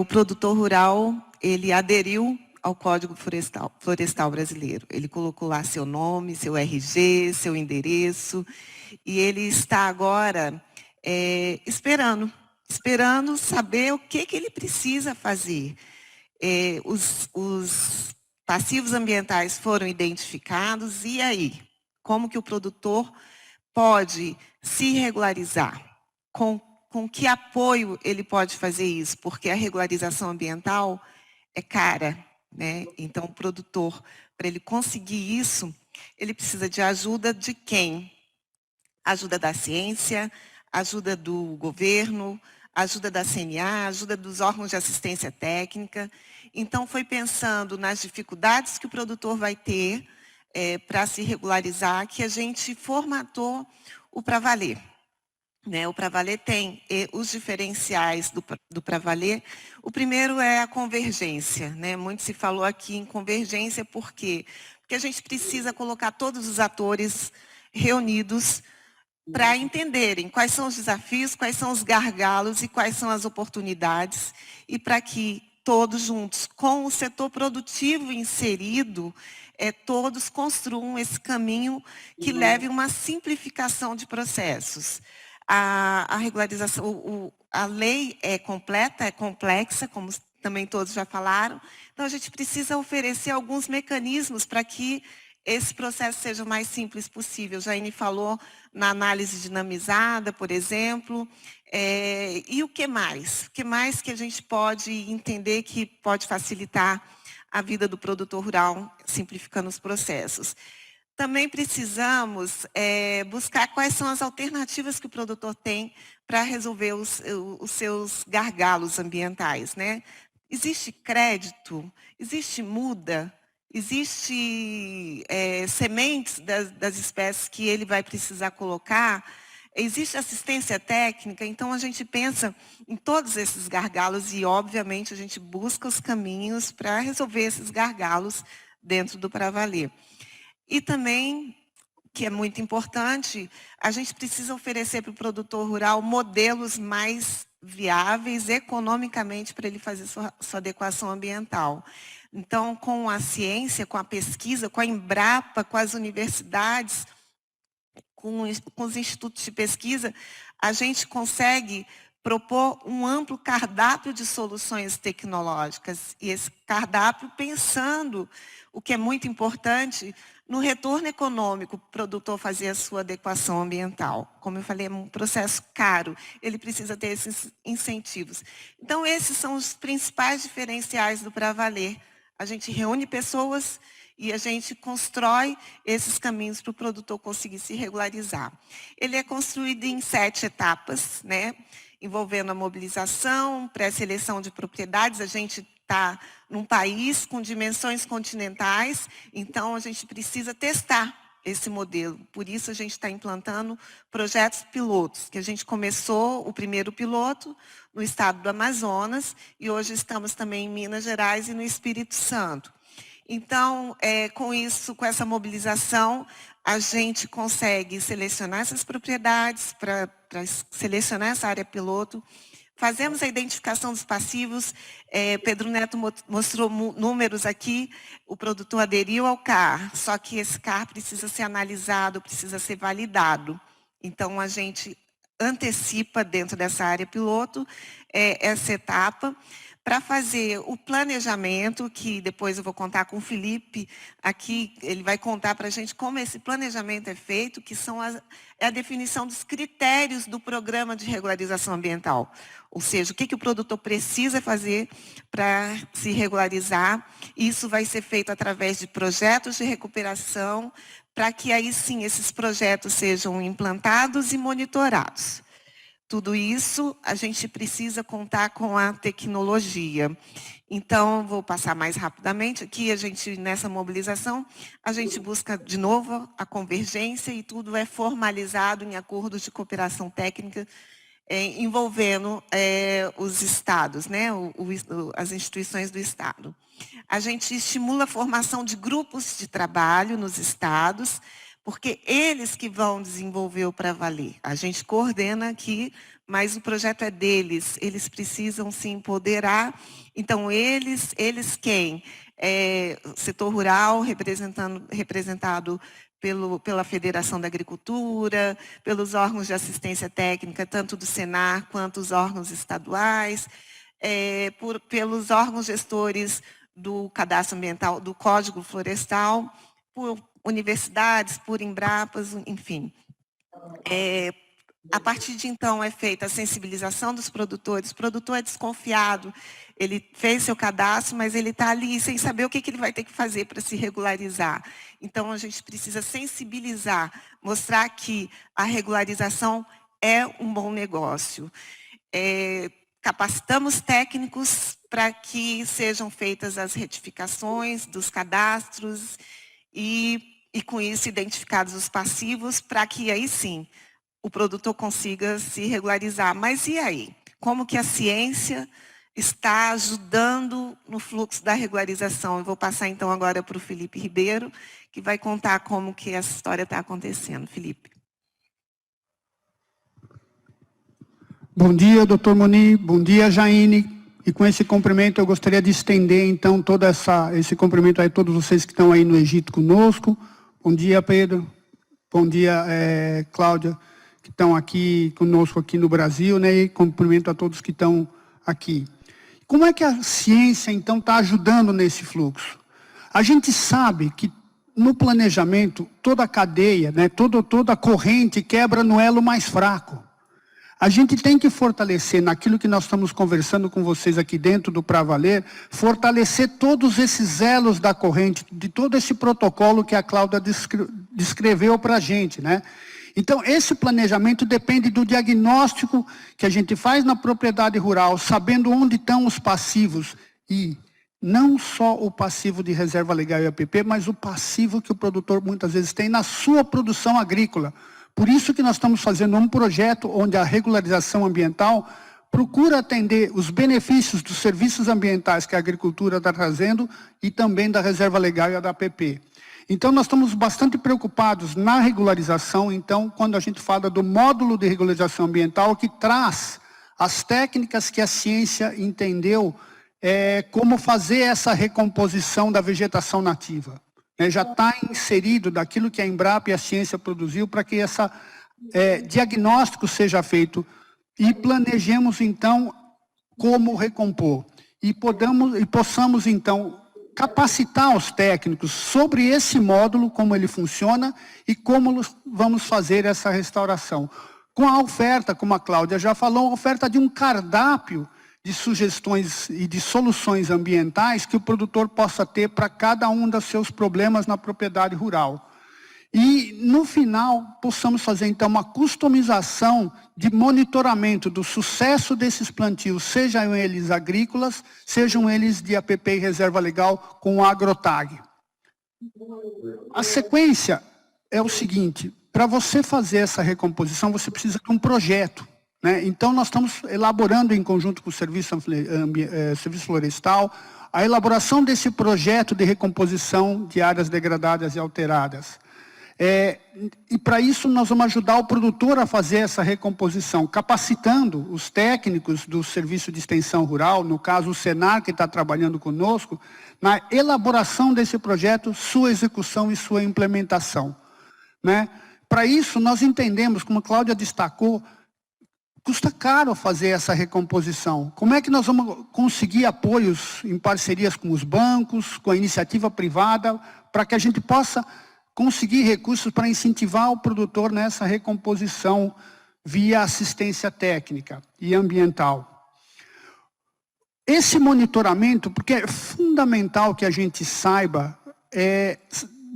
O produtor rural, ele aderiu ao Código Florestal Brasileiro. Ele colocou lá seu nome, seu RG, seu endereço, e ele está agora esperando saber o que ele precisa fazer. Os passivos ambientais foram identificados, e aí? Como que o produtor pode se regularizar? Com que apoio ele pode fazer isso? Porque a regularização ambiental é cara, né? Então, o produtor, para ele conseguir isso, ele precisa de ajuda de quem? Ajuda da ciência, ajuda do governo, ajuda da CNA, ajuda dos órgãos de assistência técnica. Então, foi pensando nas dificuldades que o produtor vai ter para se regularizar, que a gente formatou o Pra Valer. O Pra Valer tem os diferenciais do Pra Valer. O primeiro é a convergência. Muito se falou aqui em convergência, por quê? Porque a gente precisa colocar todos os atores reunidos para entenderem quais são os desafios, quais são os gargalos e quais são as oportunidades, e para que todos juntos, com o setor produtivo inserido, todos construam esse caminho que leve uma simplificação de processos. A regularização, a lei é completa, é complexa, como também todos já falaram, então a gente precisa oferecer alguns mecanismos para que esse processo seja o mais simples possível. Jaine falou na análise dinamizada, por exemplo. E o que mais? O que mais que a gente pode entender que pode facilitar a vida do produtor rural, simplificando os processos? Também precisamos buscar quais são as alternativas que o produtor tem para resolver os seus gargalos ambientais, Existe crédito? Existe muda? Existe sementes das espécies que ele vai precisar colocar? Existe assistência técnica? Então, a gente pensa em todos esses gargalos e, obviamente, a gente busca os caminhos para resolver esses gargalos dentro do Pra Valer. E também, que é muito importante, a gente precisa oferecer para o produtor rural modelos mais viáveis economicamente para ele fazer sua adequação ambiental. Então, com a ciência, com a pesquisa, com a Embrapa, com as universidades, com os institutos de pesquisa, a gente consegue propor um amplo cardápio de soluções tecnológicas. E esse cardápio pensando, o que é muito importante, no retorno econômico, o produtor fazer a sua adequação ambiental. Como eu falei, é um processo caro, ele precisa ter esses incentivos. Então, esses são os principais diferenciais do Pra Valer. A gente reúne pessoas e a gente constrói esses caminhos para o produtor conseguir se regularizar. Ele é construído em 7 etapas, envolvendo a mobilização, pré-seleção de propriedades. A gente está num país com dimensões continentais, então a gente precisa testar esse modelo. Por isso a gente está implantando projetos pilotos, que a gente começou o primeiro piloto no estado do Amazonas e hoje estamos também em Minas Gerais e no Espírito Santo. Então, com isso, com essa mobilização, a gente consegue selecionar essas propriedades para selecionar essa área piloto. Fazemos a identificação dos passivos. Pedro Neto mostrou números aqui. O produtor aderiu ao CAR, só que esse CAR precisa ser analisado, precisa ser validado. Então, a gente antecipa dentro dessa área piloto essa etapa para fazer o planejamento, que depois eu vou contar com o Felipe, aqui ele vai contar para a gente como esse planejamento é feito, que são a definição dos critérios do programa de regularização ambiental. Ou seja, o que o produtor precisa fazer para se regularizar. Isso vai ser feito através de projetos de recuperação, para que aí sim esses projetos sejam implantados e monitorados. Tudo isso, a gente precisa contar com a tecnologia. Então, vou passar mais rapidamente aqui. Nessa mobilização, a gente busca, de novo, a convergência e tudo é formalizado em acordos de cooperação técnica envolvendo os estados, as instituições do estado. A gente estimula a formação de grupos de trabalho nos estados, porque eles que vão desenvolver o Pra Valer. A gente coordena aqui, mas o projeto é deles, eles precisam se empoderar. Então, eles quem? O setor rural, representado pela Federação da Agricultura, pelos órgãos de assistência técnica, tanto do Senar quanto os órgãos estaduais, pelos órgãos gestores do cadastro ambiental, do Código Florestal, por universidades, por Embrapas, enfim. A partir de então é feita a sensibilização dos produtores. O produtor é desconfiado, ele fez seu cadastro, mas ele está ali sem saber o que ele vai ter que fazer para se regularizar. Então, a gente precisa sensibilizar, mostrar que a regularização é um bom negócio. Capacitamos técnicos para que sejam feitas as retificações dos cadastros e com isso identificados os passivos, para que aí sim o produtor consiga se regularizar. Mas e aí? Como que a ciência está ajudando no fluxo da regularização? Eu vou passar então agora para o Felipe Ribeiro, que vai contar como que essa história está acontecendo. Felipe. Bom dia, doutor Moni. Bom dia, Jaine. E com esse cumprimento eu gostaria de estender então todo esse cumprimento a todos vocês que estão aí no Egito conosco. Bom dia, Pedro. Bom dia, Cláudia, que estão aqui conosco aqui no Brasil, né? E cumprimento a todos que estão aqui. Como é que a ciência, então, está ajudando nesse fluxo? A gente sabe que no planejamento, toda a cadeia, né, toda a corrente quebra no elo mais fraco. A gente tem que fortalecer, naquilo que nós estamos conversando com vocês aqui dentro do Pra Valer, fortalecer todos esses elos da corrente, de todo esse protocolo que a Cláudia descreveu para a gente, né? Então, esse planejamento depende do diagnóstico que a gente faz na propriedade rural, sabendo onde estão os passivos. E não só o passivo de reserva legal e APP, mas o passivo que o produtor muitas vezes tem na sua produção agrícola. Por isso que nós estamos fazendo um projeto onde a regularização ambiental procura atender os benefícios dos serviços ambientais que a agricultura está trazendo e também da reserva legal e da APP. Então, nós estamos bastante preocupados na regularização, então, quando a gente fala do módulo de regularização ambiental, que traz as técnicas que a ciência entendeu como fazer essa recomposição da vegetação nativa. Já está inserido daquilo que a Embrapa e a ciência produziu para que esse diagnóstico seja feito e planejemos, então, como recompor. E possamos, então, capacitar os técnicos sobre esse módulo, como ele funciona e como vamos fazer essa restauração. Com a oferta, como a Cláudia já falou, a oferta de um cardápio de sugestões e de soluções ambientais que o produtor possa ter para cada um dos seus problemas na propriedade rural. E, no final, possamos fazer, então, uma customização de monitoramento do sucesso desses plantios, sejam eles agrícolas, sejam eles de APP e reserva legal com o AgroTag. A sequência é o seguinte: para você fazer essa recomposição, você precisa de um projeto. Então, nós estamos elaborando em conjunto com o Serviço Florestal a elaboração desse projeto de recomposição de áreas degradadas e alteradas. E para isso nós vamos ajudar o produtor a fazer essa recomposição, capacitando os técnicos do Serviço de Extensão Rural, no caso o Senar, que está trabalhando conosco, na elaboração desse projeto, sua execução e sua implementação. Para isso nós entendemos, como a Cláudia destacou, custa caro fazer essa recomposição. Como é que nós vamos conseguir apoios em parcerias com os bancos, com a iniciativa privada, para que a gente possa conseguir recursos para incentivar o produtor nessa recomposição via assistência técnica e ambiental. Esse monitoramento, porque é fundamental que a gente saiba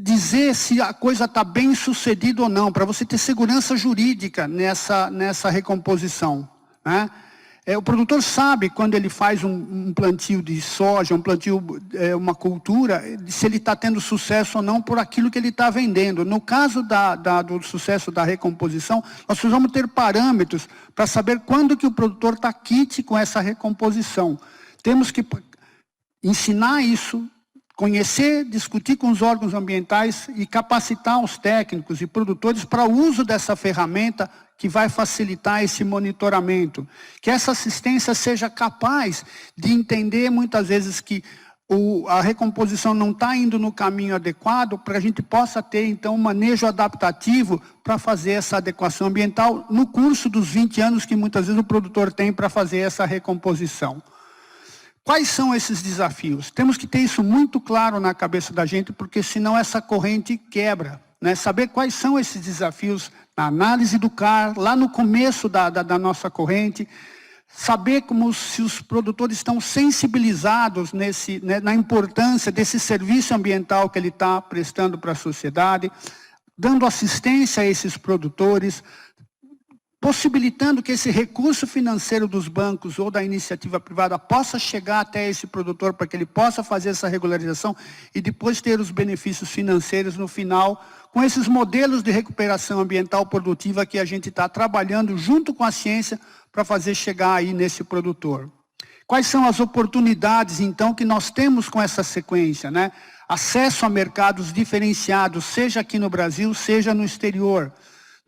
dizer se a coisa está bem sucedida ou não, para você ter segurança jurídica nessa recomposição. O produtor sabe, quando ele faz um plantio de soja, uma cultura, se ele está tendo sucesso ou não por aquilo que ele está vendendo. No caso do sucesso da recomposição, nós precisamos ter parâmetros para saber quando que o produtor está quite com essa recomposição. Temos que ensinar isso, conhecer, discutir com os órgãos ambientais e capacitar os técnicos e produtores para o uso dessa ferramenta que vai facilitar esse monitoramento. Que essa assistência seja capaz de entender muitas vezes que a recomposição não está indo no caminho adequado, para a gente possa ter, então, um manejo adaptativo para fazer essa adequação ambiental no curso dos 20 anos que muitas vezes o produtor tem para fazer essa recomposição. Quais são esses desafios? Temos que ter isso muito claro na cabeça da gente, porque senão essa corrente quebra, né? Saber quais são esses desafios na análise do CAR, lá no começo da nossa corrente, saber como se os produtores estão sensibilizados na importância desse serviço ambiental que ele está prestando para a sociedade, dando assistência a esses produtores, possibilitando que esse recurso financeiro dos bancos ou da iniciativa privada possa chegar até esse produtor para que ele possa fazer essa regularização e depois ter os benefícios financeiros no final, com esses modelos de recuperação ambiental produtiva que a gente está trabalhando junto com a ciência para fazer chegar aí nesse produtor. Quais são as oportunidades, então, que nós temos com essa sequência, né? Acesso a mercados diferenciados, seja aqui no Brasil, seja no exterior.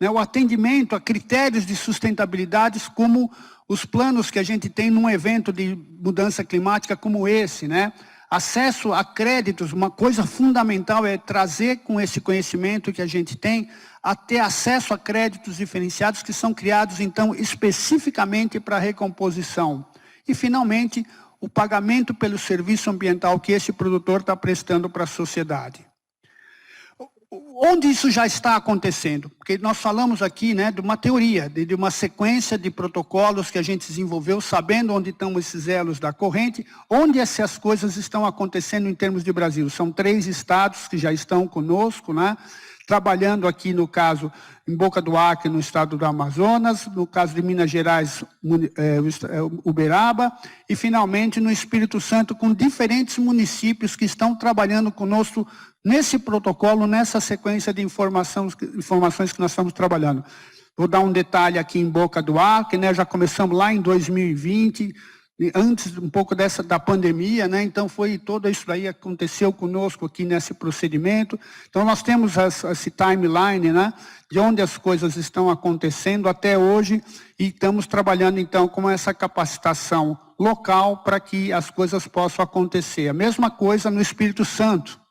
O atendimento a critérios de sustentabilidade, como os planos que a gente tem num evento de mudança climática como esse, né? Acesso a créditos, uma coisa fundamental é trazer com esse conhecimento que a gente tem, a ter acesso a créditos diferenciados que são criados, então, especificamente para a recomposição. E, finalmente, o pagamento pelo serviço ambiental que esse produtor está prestando para a sociedade. Onde isso já está acontecendo? Porque nós falamos aqui, né, de uma teoria, de uma sequência de protocolos que a gente desenvolveu, sabendo onde estão esses elos da corrente, onde essas coisas estão acontecendo em termos de Brasil. São 3 estados que já estão conosco, né, trabalhando aqui, no caso, em Boca do Acre, no estado do Amazonas, no caso de Minas Gerais, Uberaba, e, finalmente, no Espírito Santo, com diferentes municípios que estão trabalhando conosco nesse protocolo, nessa sequência de informações que nós estamos trabalhando. Vou dar um detalhe aqui em Boca do Acre, né? Já começamos lá em 2020, antes um pouco da pandemia, né? Então foi todo isso daí aconteceu conosco aqui nesse procedimento. Então nós temos esse timeline, né? De onde as coisas estão acontecendo até hoje e estamos trabalhando então com essa capacitação local para que as coisas possam acontecer. A mesma coisa no Espírito Santo.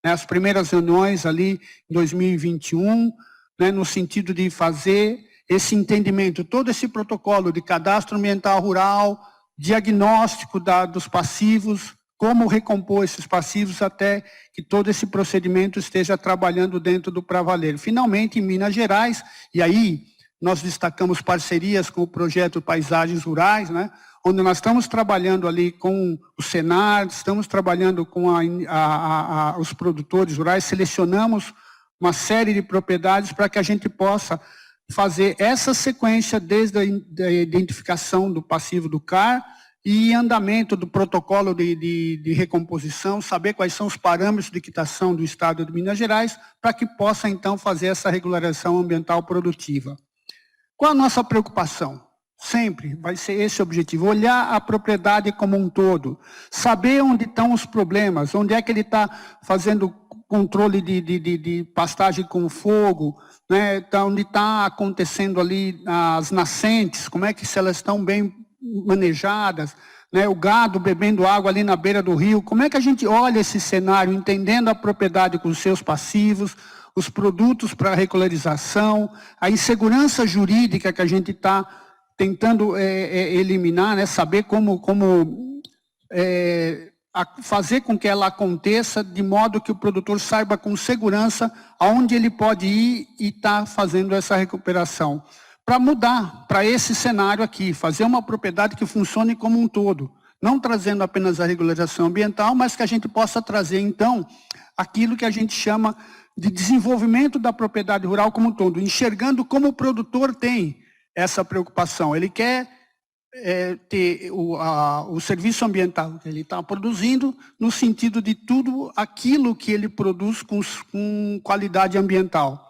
As primeiras reuniões ali em 2021, né, no sentido de fazer esse entendimento, todo esse protocolo de cadastro ambiental rural, diagnóstico dos passivos, como recompor esses passivos até que todo esse procedimento esteja trabalhando dentro do Pra Valer. Finalmente, em Minas Gerais, e aí nós destacamos parcerias com o projeto Paisagens Rurais, né, onde nós estamos trabalhando ali com o Senar, estamos trabalhando com os produtores rurais, selecionamos uma série de propriedades para que a gente possa fazer essa sequência desde a identificação do passivo do CAR e andamento do protocolo de recomposição, saber quais são os parâmetros de quitação do Estado de Minas Gerais, para que possa, então, fazer essa regularização ambiental produtiva. Qual a nossa preocupação? Sempre vai ser esse o objetivo, olhar a propriedade como um todo, saber onde estão os problemas, onde é que ele está fazendo controle de pastagem com fogo, né, onde está acontecendo ali as nascentes, como é que se elas estão bem manejadas, né, o gado bebendo água ali na beira do rio, como é que a gente olha esse cenário, entendendo a propriedade com os seus passivos, os produtos para regularização, a insegurança jurídica que a gente está tentando eliminar, né, saber como fazer com que ela aconteça de modo que o produtor saiba com segurança aonde ele pode ir e está fazendo essa recuperação. Para mudar para esse cenário aqui, fazer uma propriedade que funcione como um todo, não trazendo apenas a regularização ambiental, mas que a gente possa trazer, então, aquilo que a gente chama de desenvolvimento da propriedade rural como um todo, enxergando como o produtor tem essa preocupação. Ele quer ter o serviço ambiental que ele está produzindo no sentido de tudo aquilo que ele produz com qualidade ambiental.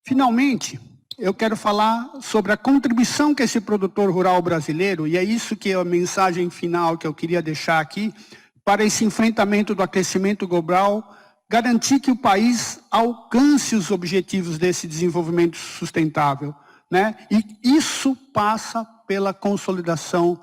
Finalmente, eu quero falar sobre a contribuição que esse produtor rural brasileiro, e é isso que é a mensagem final que eu queria deixar aqui, para esse enfrentamento do aquecimento global, garantir que o país alcance os objetivos desse desenvolvimento sustentável, né? E isso passa pela consolidação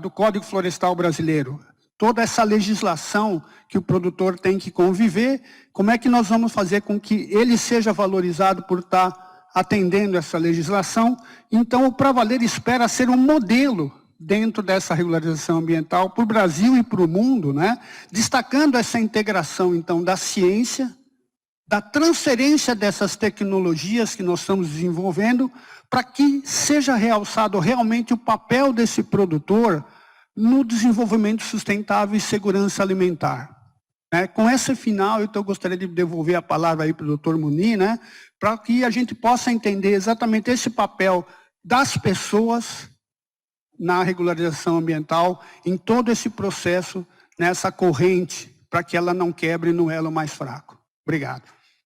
do Código Florestal Brasileiro. Toda essa legislação que o produtor tem que conviver, como é que nós vamos fazer com que ele seja valorizado por estar atendendo essa legislação? Então, o Pravaler espera ser um modelo dentro dessa regularização ambiental para o Brasil e para o mundo, né? Destacando essa integração, então, da ciência, da transferência dessas tecnologias que nós estamos desenvolvendo, para que seja realçado realmente o papel desse produtor no desenvolvimento sustentável e segurança alimentar. Com esse final, então, eu gostaria de devolver a palavra aí para o doutor Muniz, né, para que a gente possa entender exatamente esse papel das pessoas na regularização ambiental, em todo esse processo, nessa corrente, para que ela não quebre no elo mais fraco. Obrigado.